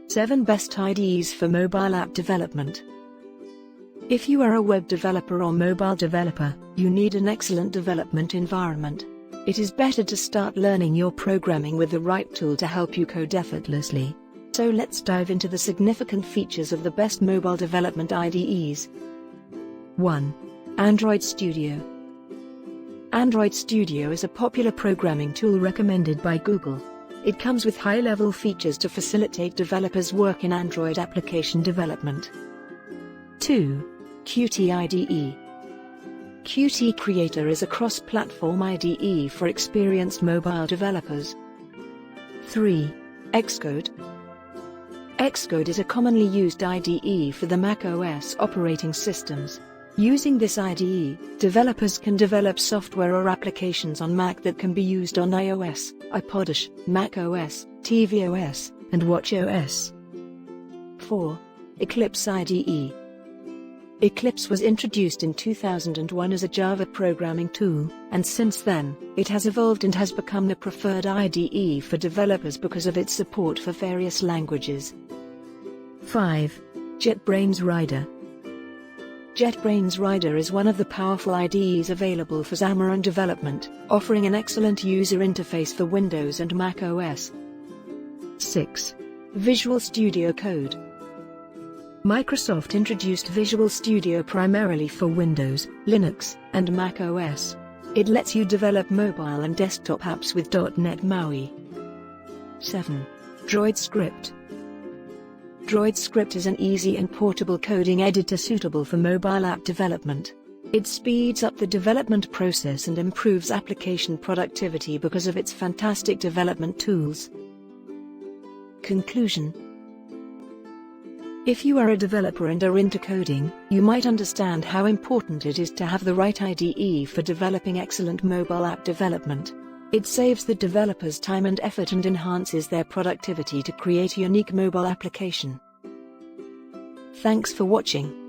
7 Best IDEs for Mobile App Development. If you are a web developer or mobile developer, you need an excellent development environment. It is better to start learning your programming with the right tool to help you code effortlessly. So let's dive into the significant features of the best mobile development IDEs. 1. Android Studio. Android Studio is a popular programming tool recommended by Google. It comes with high-level features to facilitate developers' work in Android application development. 2. Qt IDE. Qt Creator is a cross-platform IDE for experienced mobile developers. 3. Xcode. Xcode is a commonly used IDE for the macOS operating systems. Using this IDE, developers can develop software or applications on Mac that can be used on iOS, iPodOS, macOS, tvOS, and watchOS. 4. Eclipse IDE. Eclipse was introduced in 2001 as a Java programming tool, and since then, it has evolved and has become the preferred IDE for developers because of its support for various languages. 5. JetBrains Rider. JetBrains Rider is one of the powerful IDEs available for Xamarin development, offering an excellent user interface for Windows and Mac OS. 6. Visual Studio Code. Microsoft introduced Visual Studio primarily for Windows, Linux, and Mac OS. It lets you develop mobile and desktop apps with .NET MAUI. 7. DroidScript. DroidScript is an easy and portable coding editor suitable for mobile app development. It speeds up the development process and improves application productivity because of its fantastic development tools. Conclusion. If you are a developer and are into coding, you might understand how important it is to have the right IDE for developing excellent mobile app development. It saves the developers time and effort and enhances their productivity to create a unique mobile application. Thanks for watching.